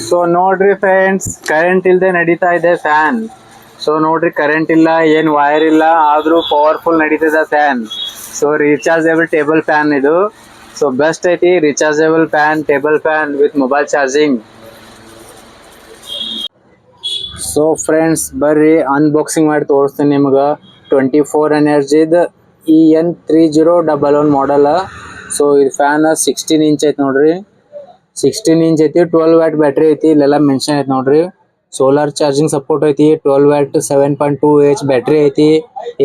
So ನೋಡ್ರಿ friends, current ಇಲ್ಲದೆ ನಡೀತಾ ಇದೆ ಫ್ಯಾನ್. ಸೊ ನೋಡ್ರಿ, ಕರೆಂಟ್ ಇಲ್ಲ, ಏನ್ ವೈರ್ ಇಲ್ಲ, ಆದ್ರೂ ಪವರ್ಫುಲ್ ನಡೀತದ fan. So rechargeable table fan ಇದು. ಸೊ ಬೆಸ್ಟ್ ಐತಿ rechargeable fan, table fan with mobile charging. So friends, ಬರ್ರಿ ಅನ್ಬಾಕ್ಸಿಂಗ್ ಮಾಡಿ ತೋರಿಸ್ತೀನಿ ನಿಮ್ಗೆ. 24 ಎನರ್ಜಿದ EN3011 ಮಾಡಲ್. ಸೊ ಇದು ಫ್ಯಾನ್ 16 ಇಂಚ್ ಐತಿ ನೋಡ್ರಿ. 16 ಇಂಚ್ ಐತಿ, 12 ವ್ಯಾಟ್ ಬ್ಯಾಟ್ರಿ ಐತಿ. ಇಲ್ಲೆಲ್ಲ ಮೆನ್ಷನ್ ಐತಿ ನೋಡ್ರಿ. ಸೋಲಾರ್ ಚಾರ್ಜಿಂಗ್ ಸಪೋರ್ಟ್ ಐತಿ, 12 ವ್ಯಾಟ್ 7.2H ಬ್ಯಾಟ್ರಿ ಐತಿ,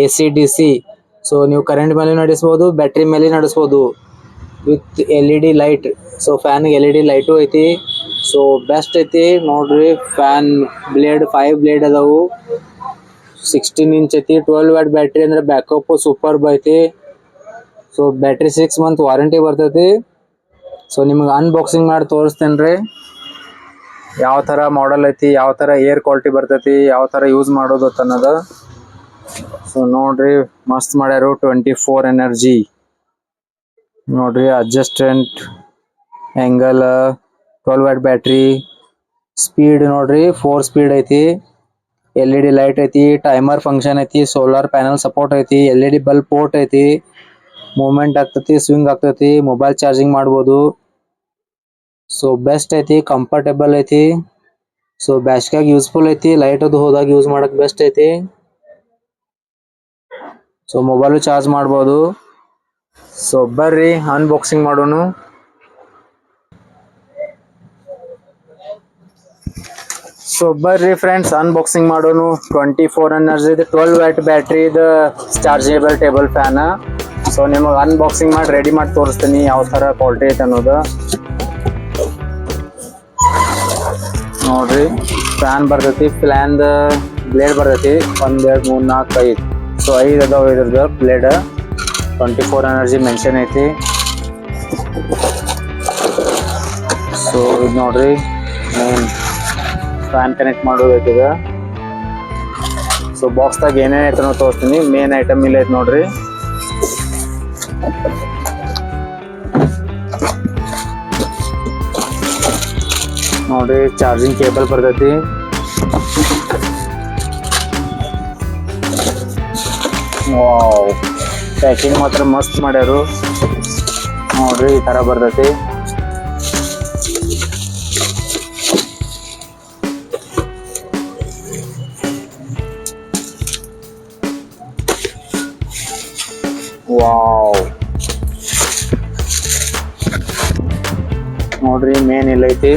AC DC. ಸೊ ನೀವು ಕರೆಂಟ್ ಮೇಲೆ ನಡೆಸ್ಬೋದು, ಬ್ಯಾಟ್ರಿ ಮೇಲೆ ನಡೆಸ್ಬೋದು with LED light. So fan LED light ಐತಿ. ಸೊ ಬೆಸ್ಟ್ ಐತಿ ನೋಡ್ರಿ. ಫ್ಯಾನ್ ಬ್ಲೇಡ್ 5 ಬ್ಲೇಡ್ ಅದಾವು. 16 ಇಂಚ್ ಐತಿ, 12 ವ್ಯಾಟ್ ಬ್ಯಾಟ್ರಿ ಅಂದ್ರೆ ಬ್ಯಾಕಪ್ ಸೂಪರ್ಬ್ ಐತಿ. ಸೊ ಬ್ಯಾಟ್ರಿ 6 ಮಂತ್ ವಾರಂಟಿ ಬರ್ತೈತಿ. ಸೊ ನಿಮ್ಗೆ ಅನ್ಬಾಕ್ಸಿಂಗ್ ಮಾಡಿ ತೋರಿಸ್ತೇನೆ ರೀ, ಯಾವ ಥರ ಮಾಡಲ್ ಐತಿ, ಯಾವ ಥರ ಏರ್ ಕ್ವಾಲಿಟಿ ಬರ್ತೈತಿ, ಯಾವ ಥರ ಯೂಸ್ ಮಾಡೋದು ಅನ್ನೋದು. ಸೊ ನೋಡ್ರಿ, ಮಸ್ತ್ ಮಾಡ್ಯಾರು. 24 ಎನರ್ಜಿ ನೋಡ್ರಿ, adjacent angle, 12 watt battery. Speed ನೋಡ್ರಿ, 4 ಸ್ಪೀಡ್ ಐತಿ. LED ಲೈಟ್ ಐತಿ, ಟೈಮರ್ ಫಂಕ್ಷನ್ ಐತಿ, ಸೋಲಾರ್ ಪ್ಯಾನಲ್ ಸಪೋರ್ಟ್ ಐತಿ, LED ಬಲ್ಬ್ ಪೋರ್ಟ್ ಐತಿ, ಮೂವ್ಮೆಂಟ್ ಆಗ್ತೈತಿ, ಸ್ವಿಂಗ್ ಆಗ್ತೈತಿ, ಮೊಬೈಲ್ ಚಾರ್ಜಿಂಗ್ ಮಾಡ್ಬೋದು. ಸೊ ಬೆಸ್ಟ್ ಐತಿ, ಕಂಫರ್ಟೇಬಲ್ ಐತಿ. ಸೊ ಬ್ಯಾಸ್ಗ್ಯಾಗ ಯೂಸ್ಫುಲ್ ಐತಿ, ಲೈಟ್ ಅದು ಹೋದಾಗ ಯೂಸ್ ಮಾಡಕ್ ಬೆಸ್ಟ್ ಐತಿ. ಸೊ ಮೊಬೈಲು ಚಾರ್ಜ್ ಮಾಡ್ಬೋದು. ಸೊ ಬರ್ರಿ ಅನ್ಬಾಕ್ಸಿಂಗ್ ಮಾಡೋನು. ಸೊ ಬರ್ರಿ ಫ್ರೆಂಡ್ಸ್, ಅನ್ಬಾಕ್ಸಿಂಗ್ ಮಾಡೋನು. 24 ಎನರ್ಜಿದ 12 ವ್ಯಾಟ್ ಬ್ಯಾಟ್ರಿದ ಚಾರ್ಜೇಬಲ್ ಟೇಬಲ್ ಫ್ಯಾನ್. ಸೊ ನಿಮಗೆ ಅನ್ಬಾಕ್ಸಿಂಗ್ ಮಾಡಿ ರೆಡಿ ಮಾಡಿ ತೋರಿಸ್ತೀನಿ ಯಾವ ಥರ ಕ್ವಾಲಿಟಿ ಐತೆ ಅನ್ನೋದು. ನೋಡ್ರಿ, ಫ್ಯಾನ್ ಬರ್ತೈತಿ, ಫ್ಯಾನ್ದ ಬ್ಲೇಡ್ ಬರ್ತೈತಿ 1 2 3 4 5. ಸೊ 5 ಅದಾವ ಇದ್ರದ್ದು ಬ್ಲೇಡ್. 24 ಎನರ್ಜಿ ಮೆನ್ಷನ್ ಐತಿ. ಸೊ ಇದು ನೋಡ್ರಿ, ಮೇನ್ ಫ್ಯಾನ್ ಕನೆಕ್ಟ್ ಮಾಡೋದು ಐತಿದ. ಸೊ ಬಾಕ್ಸ್ದಾಗ ಏನೇನು ಐತೆ ಅನ್ನೋ ತೋರಿಸ್ತೀನಿ. ಮೇನ್ ಐಟಮ್ ಇಲ್ಲ ಐತೆ ನೋಡ್ರಿ. ನೋಡ್ರಿ, ಚಾರ್ಜಿಂಗ್ ಕೇಬಲ್ ಬರ್ತೈತಿ. ವಾವ್, ಪ್ಯಾಕಿಂಗ್ ಮಾತ್ರ ಮಸ್ತ್ ಮಾಡ್ಯಾರು ನೋಡ್ರಿ. ಈ ತರ ಬರ್ತೈತಿ. ವಾವ್, ನೋಡ್ರಿ ಮೇನ್ ಇಲ್ಲ ಐತಿ.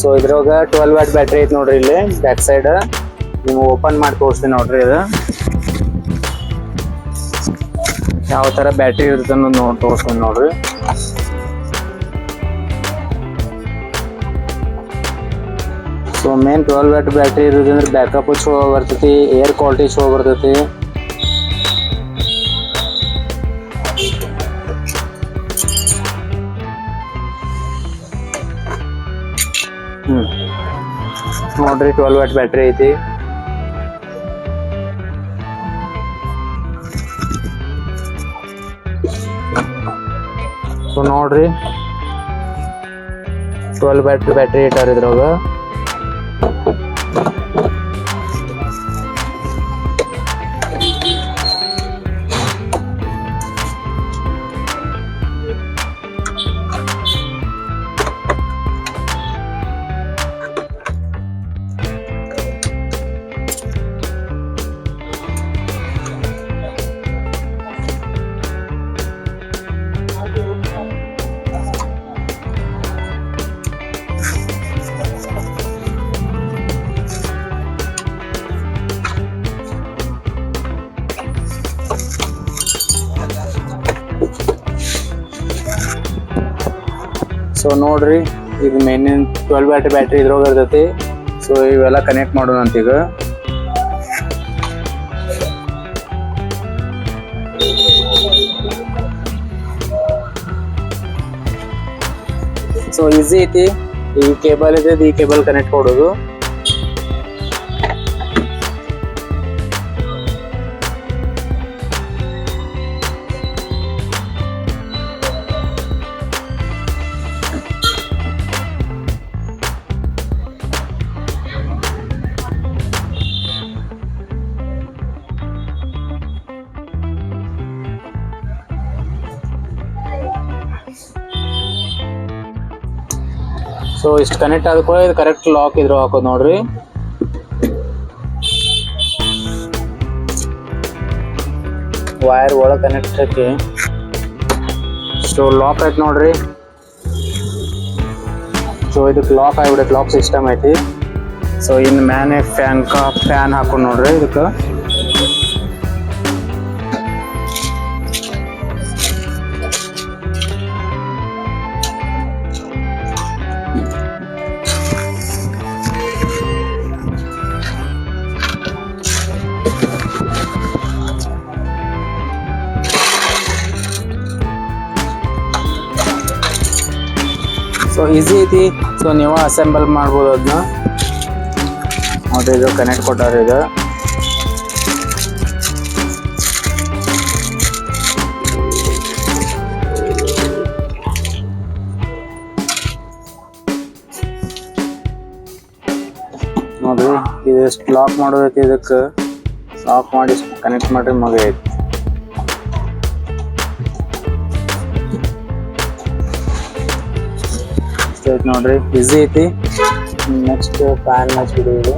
ಸೊ ಇದ್ರಾಗ 12 ವ್ಯಾಟ್ ಬ್ಯಾಟ್ರಿ ಐತಿ ನೋಡ್ರಿ. ಇಲ್ಲಿ ಬ್ಯಾಕ್ ಸೈಡ್ ನೀವು ಓಪನ್ ಮಾಡಿ ತೋರಿಸ್ತೀನಿ ನೋಡ್ರಿ. ಇದು ಯಾವ ತರ ಬ್ಯಾಟ್ರಿ ಇರುತ್ತೆ ಅನ್ನೋದು ತೋರಿಸ್ತೀನಿ ನೋಡ್ರಿ. ಸೊ ಮೇನ್ 12 ವ್ಯಾಟ್ ಬ್ಯಾಟ್ರಿ ಇರೋದ್ರಿಂದ ಬ್ಯಾಕಪ್ ಚಲೋ ಬರ್ತೈತಿ, ಏರ್ ಕ್ವಾಲಿಟಿ ಚಲೋ ಬರ್ತೈತಿ. ನೋಡ್ರಿ, 12 ವ್ಯಾಟ್ ಬ್ಯಾಟ್ರಿ ಐತಿ. ಸೊ ನೋಡ್ರಿ, 12 ವ್ಯಾಟ್ ಬ್ಯಾಟ್ರಿ ಇಟ್ಟಾರ ಇದ್ರಾಗ. ಸೊ ನೋಡ್ರಿ, ಇದು ಮೇನ್ 12 ವ್ಯಾಟ್ ಬ್ಯಾಟ್ರಿ ಇದ್ರಾಗ ಇರ್ತೈತಿ. ಸೊ ಇವೆಲ್ಲ ಕನೆಕ್ಟ್ ಮಾಡೋಣ ಅಂತೀಗ. ಸೊ ಈಸಿ ಐತಿ. ಈ ಕೇಬಲ್ ಇದೆ, ಈ ಕೇಬಲ್ ಕನೆಕ್ಟ್ ಮಾಡೋದು. ಸೊ ಇಷ್ಟು ಕನೆಕ್ಟ್ ಆದ ಕೂಡ ಇದು ಕರೆಕ್ಟ್ ಲಾಕ್ ಇದ್ರು ಹಾಕೋದು ನೋಡ್ರಿ. ವೈರ್ ಒಳಗೆ ಕನೆಕ್ಟ್ ಐತಿ. ಸೊ ಲಾಕ್ ಐತಿ ನೋಡ್ರಿ. ಸೊ ಇದಕ್ಕೆ ಲಾಕ್ ಆಗಿಬಿಡುತ್ತೆ, ಲಾಕ್ ಸಿಸ್ಟಮ್ ಐತಿ. ಸೊ ಇನ್ನು ಮ್ಯಾನೆ ಫ್ಯಾನ್ ಹಾಕೊಂಡು ನೋಡ್ರಿ ಇದಕ್ಕೆ. ಸೊ ಈಸಿ ಐತಿ. ಸೊ ನೀವು ಅಸೆಂಬಲ್ ಮಾಡ್ಬೋದು ಅದನ್ನ ನೋಡ್ರಿ. ಇದು ಕನೆಕ್ಟ್ ಕೊಟ್ಟಾರ ಇದು. ನೋಡ್ರಿ ಇದಷ್ಟು ಲಾಕ್ ಮಾಡೋದೈತಿ. ಇದಕ್ಕೆ ಲಾಕ್ ಮಾಡಿ ಕನೆಕ್ಟ್ ಮಾಡ್ರಿ ಮುಗಿಯೈತಿ. ನೋಡ್ರಿ ಈಸಿ ಐತಿ. ನೆಕ್ಸ್ಟ್ ಫ್ಯಾನ್ ಹಚ್ಬಿಡುವುದು.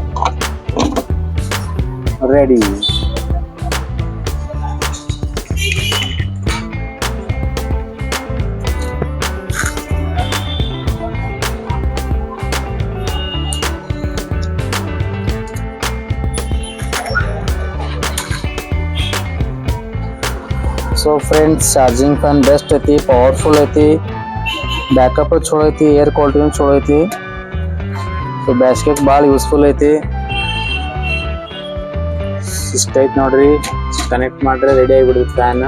Ready. So friends, charging fan best ಐತಿ, ಪವರ್ಫುಲ್ ಐತಿ, ಬ್ಯಾಕಪ್ ಚಲೋ ಐತಿ, ಏರ್ ಕ್ವಾಲಿಟಿನೂ ಚಲೋ ಐತಿ. ಸೊ ಬ್ಯಾಸ್ಗೆಗೆ ಭಾಳ ಯೂಸ್ಫುಲ್ ಐತಿ. ಇಷ್ಟ ಐತಿ ನೋಡ್ರಿ. ಕನೆಕ್ಟ್ ಮಾಡ್ರೆ ರೆಡಿ ಆಗಿಬಿಡುತ್ತೆ ಫ್ಯಾನ್.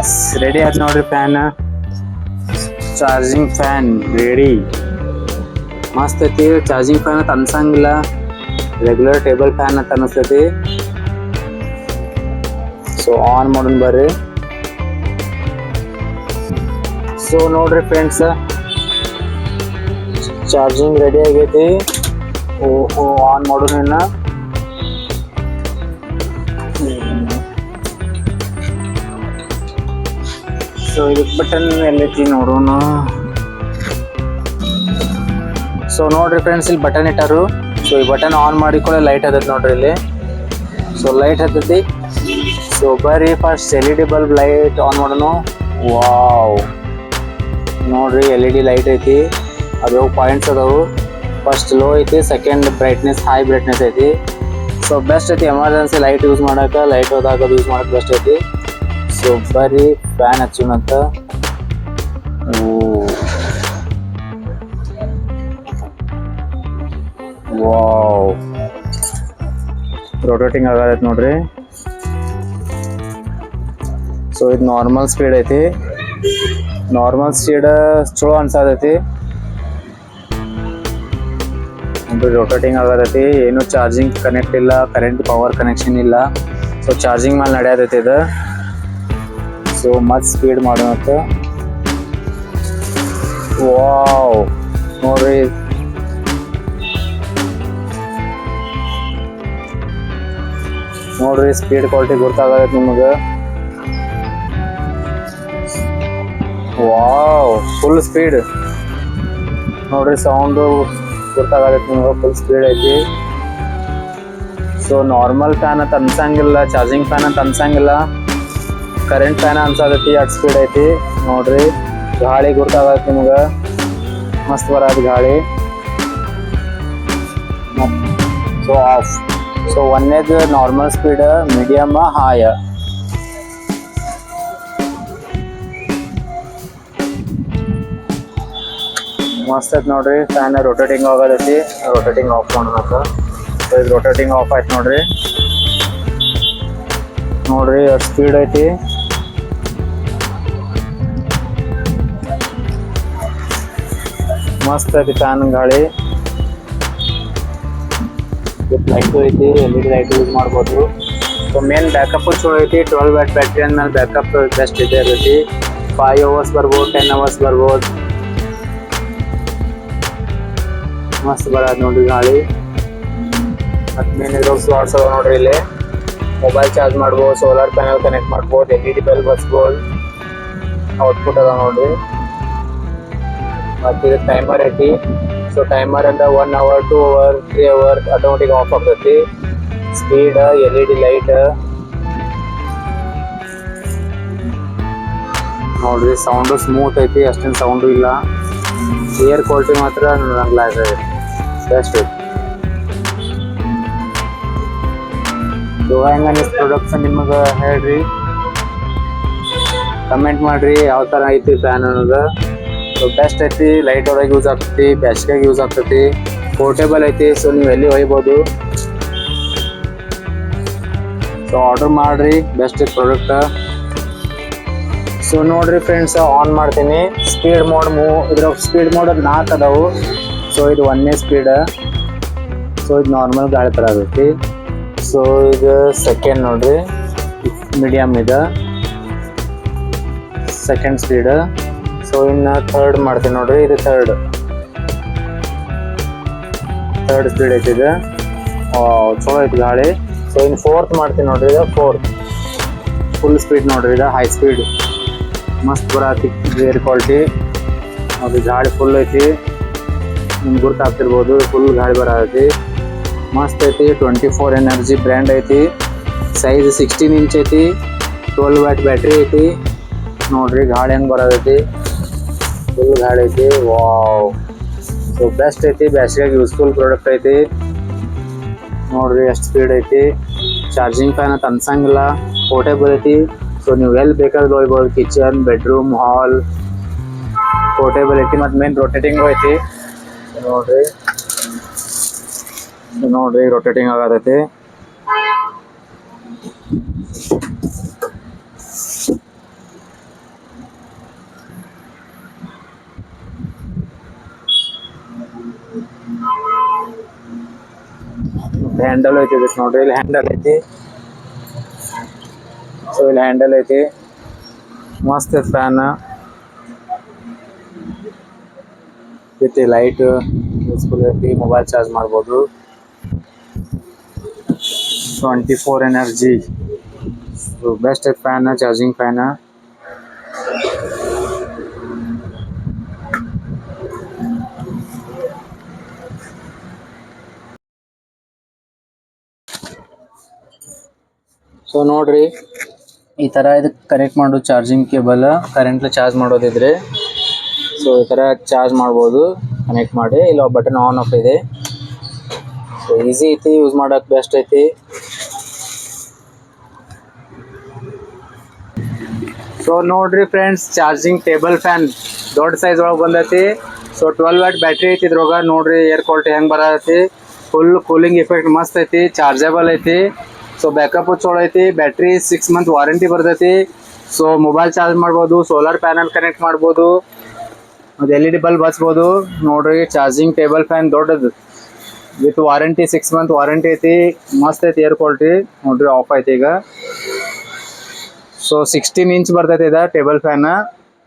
ಎಸ್, ರೆಡಿ ಆಯ್ತು ನೋಡ್ರಿ ಫ್ಯಾನ್. Charging fan ready. ಮಸ್ತ್ ಐತಿ. ಚಾರ್ಜಿಂಗ್ ಫ್ಯಾನ್ ಅಂತ ಅನ್ಸಂಗಿಲ್ಲ, ರೆಗ್ಯುಲರ್ ಟೇಬಲ್ ಫ್ಯಾನ್ ಅಂತ ಅನಿಸ್ತೈತಿ. ಸೊ ಆನ್ ಮಾಡೋಣ ಬರ್ರಿ. ಸೊ ನೋಡ್ರಿ ಫ್ರೆಂಡ್ಸ್, ಚಾರ್ಜಿಂಗ್ ರೆಡಿ ಆಗೈತಿ. ಓಹೋ, ಆನ್ ಮಾಡೋಣ. ಇನ್ನ ಸೊ ಇದಕ್ಕೆ ಬಟನ್ ಎಲ್ಲೈತಿ ನೋಡೋಣ. ಸೊ ನೋಡ್ರಿ ಫ್ರೆಂಡ್ಸ್, ಇಲ್ಲಿ ಬಟನ್ ಇಟ್ಟಾರು. ಸೊ ಈ ಬಟನ್ ಆನ್ ಮಾಡಿಕೊಳ್ಳೆ ಲೈಟ್ ಹತ್ತೈತಿ ನೋಡ್ರಿ ಇಲ್ಲಿ. ಸೊ ಲೈಟ್ ಹತ್ತೈತಿ. ಸೊ ಬರ್ರಿ first LED bulb light on ಮಾಡೋಣ. ವಾವ್, ನೋಡ್ರಿ LED ಲೈಟ್ ಐತಿ. ಅದು ಪಾಯಿಂಟ್ಸ್ ಅದಾವು. ಫಸ್ಟ್ ಲೋ ಐತಿ, ಸೆಕೆಂಡ್ ಬ್ರೈಟ್ನೆಸ್, ಹೈ ಬ್ರೈಟ್ನೆಸ್ ಐತಿ. ಸೊ ಬೆಸ್ಟ್ ಐತಿ ಎಮರ್ಜೆನ್ಸಿ ಲೈಟ್ ಯೂಸ್ ಮಾಡೋಕೆ, ಲೈಟ್ ಹೋದಾಗ ಅದು ಯೂಸ್ ಮಾಡೋಕೆ ಬೆಸ್ಟ್ ಐತಿ. ಸೊ ಬರ್ರಿ ಫ್ಯಾನ್ ಹಚ್ಚೋಣಂತ. ವಾವ್, ರೊಟೇಟಿಂಗ್ ಆಗತೈತಿ ನೋಡ್ರಿ. ಸೊ ಇದು ನಾರ್ಮಲ್ ಸ್ಪೀಡ್ ಐತಿ. ನಾರ್ಮಲ್ ಸ್ಪೀಡ್ ಚಲೋ ಅನ್ಸತೈತಿ ನೋಡ್ರಿ. ರೊಟೇಟಿಂಗ್ ಆಗತೈತಿ. ಏನು ಚಾರ್ಜಿಂಗ್ ಕನೆಕ್ಟ್ ಇಲ್ಲ, ಕರೆಂಟ್ ಪವರ್ ಕನೆಕ್ಷನ್ ಇಲ್ಲ. ಸೊ ಚಾರ್ಜಿಂಗ್ ಮೇಲೆ ನಡೆಯತೈತಿ ಇದು. ಸೊ ಮತ್ ಸ್ಪೀಡ್ ಮಾಡೋಣ. ವಾವ್, ನೋಡ್ರಿ ನೋಡ್ರಿ ಸ್ಪೀಡ್ ಕ್ವಾಲಿಟಿ ಗೊತ್ತಾಗತ್ತೆ ನಿಮಗೆ. ವಾವ್, ಫುಲ್ ಸ್ಪೀಡ್ ನೋಡ್ರಿ. ಸೌಂಡು ಗೊತ್ತಾಗತ್ತೆ ನಿಮಗೆ, ಫುಲ್ ಸ್ಪೀಡ್ ಐತಿ. ಸೊ ನಾರ್ಮಲ್ ಫ್ಯಾನ್ ಅಂತ ಅನ್ಸಂಗಿಲ್ಲ, ಚಾರ್ಜಿಂಗ್ ಫ್ಯಾನ್ ಅಂತ ಅನ್ಸಂಗಿಲ್ಲ, ಕರೆಂಟ್ ಫ್ಯಾನ್ ಅನ್ಸತೈತಿ. ಅಷ್ಟು ಸ್ಪೀಡ್ ಐತಿ ನೋಡ್ರಿ. ಗಾಳಿ ಗೊತ್ತಾಗತ್ತೆ ನಿಮ್ಗೆ, ಮಸ್ತ್ ಬರತ್ತೆ ಗಾಳಿ. So off. ಸೊ ಒಂದೇದು ನಾರ್ಮಲ್ ಸ್ಪೀಡ್, ಮೀಡಿಯಮ್, ಹಾಯ್. ಮಸ್ತ್ ಐತಿ ನೋಡ್ರಿ ಫ್ಯಾನ್. ರೊಟೇಟಿಂಗ್ ಆಗೋದೈತಿ. ರೊಟೇಟಿಂಗ್ ಆಫ್ ಮಾಡೋಣ. ಸೊ ಇದು ರೊಟೇಟಿಂಗ್ ಆಫ್ ಆಯ್ತು ನೋಡ್ರಿ. ನೋಡ್ರಿ ಎಷ್ಟು ಸ್ಪೀಡ್ ಐತಿ. ಮಸ್ತ್ ಐತಿ ಫ್ಯಾನ್ ಗಾಳಿ. ಲೈಟು ಐತಿ, LED ಲೈಟ್ ಯೂಸ್ ಮಾಡ್ಬೋದು. ಸೊ ಮೇನ್ ಬ್ಯಾಕಪ್ ಚಲೋ ಐತಿ. 12 ವ್ಯಾಟ್ ಬ್ಯಾಟ್ರಿ ಅಂದ್ಮೇಲೆ ಬ್ಯಾಕಪ್ ಬೆಸ್ಟ್ ಇದೆ ಇರ್ತೈತಿ. 5 ಅವರ್ಸ್ ಬರ್ಬೋದು, 10 ಅವರ್ಸ್ ಬರ್ಬೋದು. ಮಸ್ತ್ ಬರತ್ತೆ ನೋಡ್ರಿ ಗಾಳಿ. ಮತ್ತು ಮೇನ್ ಇದ್ರಾಗ ಸ್ಲಾಟ್ಸ್ ಅದಾವ ನೋಡ್ರಿ. ಇಲ್ಲಿ ಮೊಬೈಲ್ ಚಾರ್ಜ್ ಮಾಡ್ಬೋದು, ಸೋಲಾರ್ ಪ್ಯಾನಲ್ ಕನೆಕ್ಟ್ ಮಾಡ್ಬೋದು, LED ಬಲ್ಬ್ ಹಚ್ಬೋದು. ಔಟ್ಪುಟ್ ಅದ ನೋಡ್ರಿ. ಮತ್ತು ಇದು ಟೈಮರ್ ಐತಿ. ಸೊ ಟೈಮರ್ ಅಂದ್ರೆ 1 hour, 2 hour, 3 hour automatic off ಆಗ್ತೈತಿ. ಸ್ಪೀಡ್, LED ಲೈಟ್ ನೋಡ್ರಿ. ಸೌಂಡು ಸ್ಮೂತ್ ಐತಿ, ಅಷ್ಟೇನು ಸೌಂಡು ಇಲ್ಲ. ಏರ್ ಕ್ವಾಲಿಟಿ ಮಾತ್ರ ನಂಗೆ ಬೆಸ್ಟ್ ಐತಿ. ಹೆಂಗ ಅನಿಸ್ತು ಪ್ರಾಡಕ್ಟ್ಸ್ ನಿಮಗೆ ಹೇಳ್ರಿ, ಕಮೆಂಟ್ ಮಾಡ್ರಿ ಯಾವ ಥರ ಐತಿ ಫ್ಯಾನ್ ಅನ್ನೋದು. ಸೊ ಬೆಸ್ಟ್ ಐತಿ, ಲೈಟ್ ಒಳಗೆ ಯೂಸ್ ಆಗ್ತೈತಿ, ಬ್ಯಾಸ್ಗೆಗೆ ಯೂಸ್ ಆಗ್ತೈತಿ, ಪೋರ್ಟೇಬಲ್ ಐತಿ. ಸೊ ನೀವು ಎಲ್ಲಿ ಒಯ್ಬೋದು. ಸೊ ಆರ್ಡರ್ ಮಾಡ್ರಿ, ಬೆಸ್ಟ್ ಐತಿ ಪ್ರಾಡಕ್ಟ್. ಸೊ ನೋಡ್ರಿ ಫ್ರೆಂಡ್ಸ್, ಆನ್ ಮಾಡ್ತೀನಿ. ಸ್ಪೀಡ್ ಮೋಡ್ ಇದ್ರಾಗ ಸ್ಪೀಡ್ ಮೋಡ್ 4 ಅದಾವು. ಸೊ ಇದು 1ನೇ ಸ್ಪೀಡ್. ಸೊ ಇದು ನಾರ್ಮಲ್ ಗಾಳಿ ಥರ ಆಗೈತಿ. ಸೊ ಇದು ಸೆಕೆಂಡ್ ನೋಡ್ರಿ, ಮೀಡಿಯಮ್ ಇದೆ ಸೆಕೆಂಡ್ ಸ್ಪೀಡ್. ಸೊ ಇನ್ನು ಥರ್ಡ್ ಮಾಡ್ತೀನಿ ನೋಡ್ರಿ. ಇದು ಥರ್ಡ್ ಸ್ಪೀಡ್ ಐತಿ. ಇದು ಚಲೋ ಐತಿ ಗಾಳಿ. ಸೊ ಇನ್ನು ಫೋರ್ತ್ ಮಾಡ್ತೀನಿ ನೋಡ್ರಿ. ಇದು ಫೋರ್ತ್ ಫುಲ್ ಸ್ಪೀಡ್ ನೋಡ್ರಿ. ಇದು ಹೈ ಸ್ಪೀಡ್ ಮಸ್ತ್ ಬರತಿ. ಏರ್ ಕ್ವಾಲಿಟಿ ಅದು ಗಾಳಿ ಫುಲ್ ಐತಿ. ನಿಮ್ಗೆ ಗುರ್ತಾಗ್ತಿರ್ಬೋದು, ಫುಲ್ ಗಾಳಿ ಬರತೈತಿ. ಮಸ್ತ್ ಐತಿ. 24 ಎನರ್ಜಿ ಬ್ರ್ಯಾಂಡ್ ಐತಿ. ಸೈಜ್ 16 ಇಂಚ್ ಐತಿ. 12 ವ್ಯಾಟ್ ಬ್ಯಾಟ್ರಿ ಐತಿ. ನೋಡ್ರಿ ಗಾಳಿ ಹೆಂಗೆ ಬರತೈತಿ, ಫುಲ್ ಗಾಳಿ ಐತಿ. ವಾವ್. ಸೊ ಬೆಸ್ಟ್ ಐತಿ, ಬ್ಯಾಸ್ಗೆಗೆ ಯೂಸ್ಫುಲ್ ಪ್ರಾಡಕ್ಟ್ ಐತಿ. ನೋಡ್ರಿ ಎಷ್ಟು ಸ್ಪೀಡ್ ಐತಿ. ಚಾರ್ಜಿಂಗ್ ಫ್ಯಾನ್ ಅಂತ ಅನ್ಸಂಗಿಲ್ಲ, ಪೋರ್ಟೇಬಲ್ ಐತಿ. ಸೊ ನೀವು ಎಲ್ಲಿ ಬೇಕಾದ್ರೂ ಹೋಗ್ಬೋದು, ಕಿಚನ್, ಬೆಡ್ರೂಮ್, ಹಾಲ್, ಪೋರ್ಟೇಬಲ್ ಐತಿ. ಮತ್ತು ಮೇನ್ ರೊಟೇಟಿಂಗು ಐತಿ. ನೋಡ್ರಿ ರೊಟೇಟಿಂಗ್ ಆಗತೈತಿ. ಹ್ಯಾಂಡಲ್ ಐತಿ ಇದಕ್ಕೆ ನೋಡ್ರಿ. ಇಲ್ಲಿ ಹ್ಯಾಂಡಲ್ ಐತಿ. ಸೊ ಇಲ್ಲಿ ಹ್ಯಾಂಡಲ್ ಐತಿ. ಮಸ್ತ್ ಐತಿ ಫ್ಯಾನ್ ವಿತ್ ಲೈಟ್ ಯೂಸ್ಫುಲ್ ಐತಿ. ಮೊಬೈಲ್ ಚಾರ್ಜ್ ಮಾಡ್ಬೋದು. 24 ಎನರ್ಜಿ. ಸೊ ಬೆಸ್ಟ್ ಐತಿ ಫ್ಯಾನ್, ಚಾರ್ಜಿಂಗ್ ಫ್ಯಾನ್. ಸೊ ನೋಡ್ರಿ ಈ ಥರ ಇದಕ್ಕೆ ಕನೆಕ್ಟ್ ಮಾಡೋದು ಚಾರ್ಜಿಂಗ್ ಕೇಬಲ್. ಕರೆಂಟ್ಲಿ ಚಾರ್ಜ್ ಮಾಡೋದಿದ್ರೆ ಸೊ ಈ ಥರ ಚಾರ್ಜ್ ಮಾಡ್ಬೋದು ಕನೆಕ್ಟ್ ಮಾಡಿ. ಇಲ್ಲ ಬಟನ್ ಆನ್ ಆಫ್ ಇದೆ. ಸೊ ಈಸಿ ಐತಿ, ಯೂಸ್ ಮಾಡೋಕೆ ಬೆಸ್ಟ್ ಐತಿ. ಸೊ ನೋಡ್ರಿ ಫ್ರೆಂಡ್ಸ್, ಚಾರ್ಜಿಂಗ್ ಟೇಬಲ್ ಫ್ಯಾನ್ ದೊಡ್ಡ ಸೈಜ್ ಒಳಗೆ ಬಂದೈತಿ. ಸೊ 12 ವ್ಯಾಟ್ ಬ್ಯಾಟ್ರಿ ಐತಿ ಇದ್ರೊಳಗೆ. ನೋಡ್ರಿ ಏರ್ ಕ್ವಾಲಿಟಿ ಹೆಂಗೆ ಬರತೈತಿ. ಫುಲ್ ಕೂಲಿಂಗ್ ಎಫೆಕ್ಟ್ ಮಸ್ತ್ ಐತಿ. ಚಾರ್ಜೇಬಲ್ ಐತಿ. ಸೊ ಬ್ಯಾಕಪ್ ಚಲೋ ಐತಿ. ಬ್ಯಾಟ್ರಿ 6 ಮಂತ್ ವಾರಂಟಿ ಬರ್ತೈತಿ. ಸೊ ಮೊಬೈಲ್ ಚಾರ್ಜ್ ಮಾಡ್ಬೋದು, ಸೋಲಾರ್ ಪ್ಯಾನಲ್ ಕನೆಕ್ಟ್ ಮಾಡ್ಬೋದು, ಮತ್ತು LED ಬಲ್ಬ್ ಹಚ್ಬೋದು. ನೋಡ್ರಿ ಚಾರ್ಜಿಂಗ್ ಟೇಬಲ್ ಫ್ಯಾನ್ ದೊಡ್ಡದು ವಿತ್ ವಾರಂಟಿ, 6 ಮಂತ್ ವಾರಂಟಿ ಐತಿ. ಮಸ್ತ್ ಐತಿ ಏರ್ ಕ್ವಾಲಿಟಿ. ನೋಡ್ರಿ ಆಫ್ ಐತಿ ಈಗ. ಸೊ 16 ಇಂಚ್ ಬರ್ತೈತಿ ಇದು ಟೇಬಲ್ ಫ್ಯಾನ್.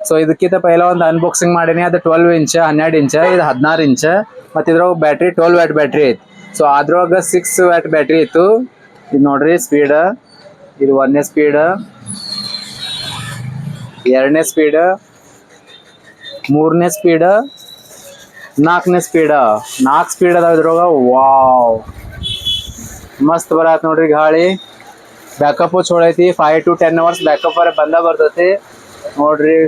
ಸೊ ಇದಕ್ಕಿಂತ ಪೈಲ ಒಂದು ಅನ್ಬಾಕ್ಸಿಂಗ್ ಮಾಡೀನಿ. ಅದು 12 ಇಂಚ್, 12 ಇಂಚ್. ಇದು 16 ಇಂಚ್. ಮತ್ತು ಇದ್ರೊಳಗೆ ಬ್ಯಾಟ್ರಿ 12 ವ್ಯಾಟ್ ಬ್ಯಾಟ್ರಿ ಐತಿ. ಸೊ ಅದ್ರೊಳಗೆ 6 ವ್ಯಾಟ್ ಬ್ಯಾಟ್ರಿ ಇತ್ತು. ಇದು ನೋಡ್ರಿ ಸ್ಪೀಡ್. ಇದು 1ನೇ ಸ್ಪೀಡ್, 2ನೇ ಸ್ಪೀಡ್, 3ನೇ ಸ್ಪೀಡ್, 4ನೇ ಸ್ಪೀಡ್. 4 ಸ್ಪೀಡ್ ಅದಾವ ಇದ್ರೊಳಗೆ. ವಾವ್ ಮಸ್ತ್ ಬರತ್ತೆ ನೋಡ್ರಿ ಗಾಳಿ. ಬ್ಯಾಕಪ್ಪು ಚಲೋ ಐತಿ. 5 to 10 ಅವರ್ಸ್ ಬ್ಯಾಕಪ್ ಬರ್ತೈತಿ ನೋಡ್ರಿ.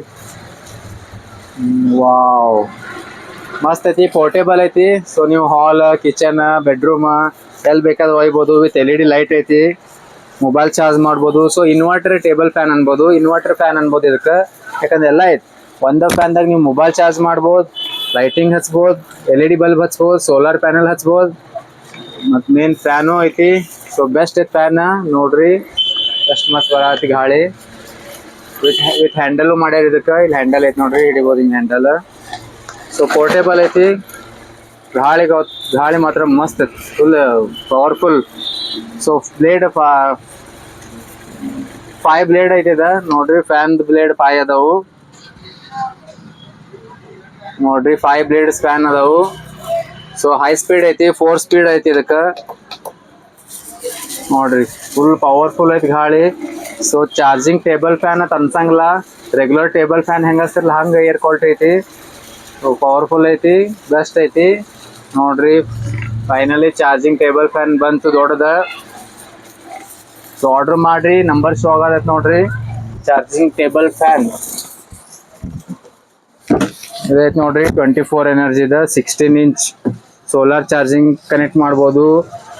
ವಾವ್ ಮಸ್ತ್ ಐತಿ. ಪೋರ್ಟೇಬಲ್ ಐತಿ. ಸೊ ನೀವು ಹಾಲ್, ಕಿಚನ್, ಬೆಡ್ರೂಮ್ ಎಲ್ಲಿ ಬೇಕಾದ್ರೂ ಒಯ್ಬೋದು. ವಿತ್ LED ಲೈಟ್ ಐತಿ. ಮೊಬೈಲ್ ಚಾರ್ಜ್ ಮಾಡ್ಬೋದು. ಸೊ ಇನ್ವರ್ಟರ್ ಟೇಬಲ್ ಫ್ಯಾನ್ ಅನ್ಬೋದು, ಇನ್ವರ್ಟರ್ ಫ್ಯಾನ್ ಅನ್ಬೋದು ಇದಕ್ಕೆ. ಯಾಕಂದ್ರೆ ಎಲ್ಲ ಐತಿ ಒಂದೇ ಫ್ಯಾನ್ದಾಗ. ನೀವು ಮೊಬೈಲ್ ಚಾರ್ಜ್ ಮಾಡ್ಬೋದು, ಲೈಟಿಂಗ್ ಹಚ್ಬೋದು, LED ಬಲ್ಬ್ ಹಚ್ಬೋದು, ಸೋಲಾರ್ ಪ್ಯಾನಲ್ ಹಚ್ಬೋದು, ಮತ್ತು ಮೇನ್ ಫ್ಯಾನು ಐತಿ. ಸೊ ಬೆಸ್ಟ್ ಐತಿ ಫ್ಯಾನ್. ನೋಡ್ರಿ ಎಷ್ಟು ಮಸ್ತ್ ಬರತಿ ಗಾಳಿ. ವಿತ್ ಹ್ಯಾಂಡಲು ಮಾಡ್ಯಾರ ಇದಕ್ಕೆ. ಇಲ್ಲಿ ಹ್ಯಾಂಡಲ್ ಐತಿ ನೋಡ್ರಿ, ಹಿಡಿಬೋದು ಹಿಂಗೆ ಹ್ಯಾಂಡಲ್. ಸೊ ಪೋರ್ಟೇಬಲ್ ಐತಿ. ಗಾಳಿ ಮಾತ್ರ ಮಸ್ತ್ ಐತಿ, full powerful. So blade 5 blade ಐತಿ ಇದ ನೋಡ್ರಿ. ಫ್ಯಾನ್ ಬ್ಲೇಡ್ 5 ಅದಾವು ನೋಡ್ರಿ. 5 ಬ್ಲೇಡ್ಸ್ ಫ್ಯಾನ್ ಅದಾವು. ಸೊ ಹೈ ಸ್ಪೀಡ್ ಐತಿ, 4 ಸ್ಪೀಡ್ ಐತಿ ಇದಕ್ಕ ನೋಡ್ರಿ. ಫುಲ್ ಪವರ್ಫುಲ್ ಐತಿ ಗಾಳಿ. ಸೊ ಚಾರ್ಜಿಂಗ್ ಟೇಬಲ್ ಫ್ಯಾನ್ ಅಂತ ಅನ್ಸಂಗಿಲ್ಲ, ರೆಗ್ಯುಲರ್ ಟೇಬಲ್ ಫ್ಯಾನ್ ಹೆಂಗಸ್ತಿರಲ್ಲ ಹಂಗ ಏರ್ ಕ್ವಾಲಿಟಿ ಐತಿ. ಸೊ ಪವರ್ಫುಲ್ ಐತಿ, ಬೆಸ್ಟ್ ಐತಿ ನೋಡ್ರಿ. ಫೈನಲಿ ಚಾರ್ಜಿಂಗ್ ಟೇಬಲ್ ಫ್ಯಾನ್ ಬಂತು ದೊಡ್ಡದ. ಸೊ ಆರ್ಡರ್ ಮಾಡ್ರಿ, ನಂಬರ್ ಶೋ ಆಗತೈತಿ ನೋಡ್ರಿ. ಚಾರ್ಜಿಂಗ್ ಟೇಬಲ್ ಫ್ಯಾನ್ ಇದೈತಿ ನೋಡ್ರಿ. 24 ಎನರ್ಜಿದ 16 ಇಂಚ್ ಸೋಲಾರ್ ಚಾರ್ಜಿಂಗ್ ಕನೆಕ್ಟ್ ಮಾಡ್ಬೋದು.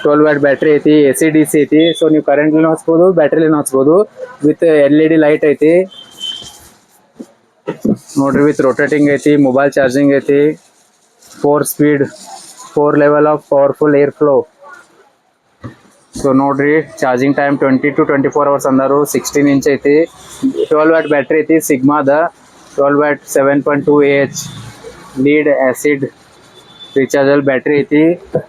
12 ವ್ಯಾಟ್ ಬ್ಯಾಟ್ರಿ ಐತಿ, AC DC ಐತಿ. ಸೊ ನೀವು ಕರೆಂಟ್ಲಿನೂ ಹಚ್ಬೋದು, ಬ್ಯಾಟ್ರಿಲಿನೂ ಹಚ್ಬೋದು. ವಿತ್ LED ಲೈಟ್ ಐತಿ ನೋಡ್ರಿ. ವಿತ್ ರೊಟೇಟಿಂಗ್ ಐತಿ, ಮೊಬೈಲ್ ಚಾರ್ಜಿಂಗ್ ಐತಿ. 4 speed, 4 level of powerful air flow. So ನೋಡ್ರಿ ಚಾರ್ಜಿಂಗ್ ಟೈಮ್ 20 to 24 hours ಅಂದರು. 16 ಇಂಚ್ ಐತಿ, 12 ವ್ಯಾಟ್ ಬ್ಯಾಟ್ರಿ ಐತಿ. ಸಿಗ್ಮಾದ 12 watt 7.2Ah lead acid rechargeable battery ಐತಿ.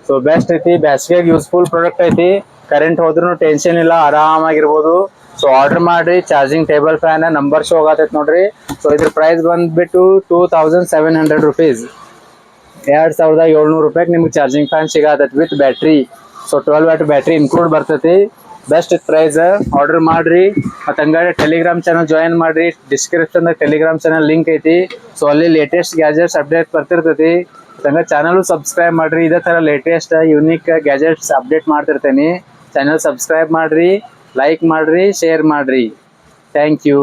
ಸೊ ಬೆಸ್ಟ್ ಐತಿ, ಬ್ಯಾಸ್ಗೆಗೆ ಯೂಸ್ಫುಲ್ ಪ್ರಾಡಕ್ಟ್ ಐತಿ. ಕರೆಂಟ್ ಹೋದ್ರೂ ಟೆನ್ಷನ್ ಇಲ್ಲ, ಆರಾಮಾಗಿರ್ಬೋದು. ಸೊ ಆರ್ಡರ್ ಮಾಡ್ರಿ charging table fan. Number show ಆಗತೈತಿ ನೋಡ್ರಿ. ಸೊ ಇದ್ರ ಪ್ರೈಸ್ ಬಂದ್ಬಿಟ್ಟು 2700 rupees, 2700 ರೂಪಾಯಿಗೆ ನಿಮ್ಗೆ ಚಾರ್ಜಿಂಗ್ ಫ್ಯಾನ್ ಸಿಗತೈತಿ with battery. So 12 watt battery include ಬರ್ತೈತಿ. Best price. ಆರ್ಡರ್ ಮಾಡ್ರಿ. ಮತ್ತು ಹಂಗಾದ್ರೆ ಟೆಲಿಗ್ರಾಮ್ ಚಾನಲ್ ಜಾಯಿನ್ ಮಾಡ್ರಿ. ಡಿಸ್ಕ್ರಿಪ್ಷನ್ದಾಗ ಟೆಲಿಗ್ರಾಮ್ ಚಾನಲ್ ಲಿಂಕ್ ಐತಿ. ಸೊ ಅಲ್ಲಿ ಲೇಟೆಸ್ಟ್ ಗ್ಯಾಜೆಟ್ಸ್ ಅಪ್ಡೇಟ್ ಬರ್ತಿರ್ತೈತಿ. ಹಂಗ ಚಾನಲ್ ಸಬ್ಸ್ಕ್ರೈಬ್ ಮಾಡ್ರಿ. ಇದೇ ಥರ ಲೇಟೆಸ್ಟ್ ಯುನಿಕ್ ಗ್ಯಾಜೆಟ್ಸ್ ಅಪ್ಡೇಟ್ ಮಾಡ್ತಿರ್ತೇನೆ. ಚಾನಲ್ ಸಬ್ಸ್ಕ್ರೈಬ್ ಮಾಡ್ರಿ, ಲೈಕ್ ಮಾಡ್ರಿ, ಶೇರ್ ಮಾಡ್ರಿ. Thank you.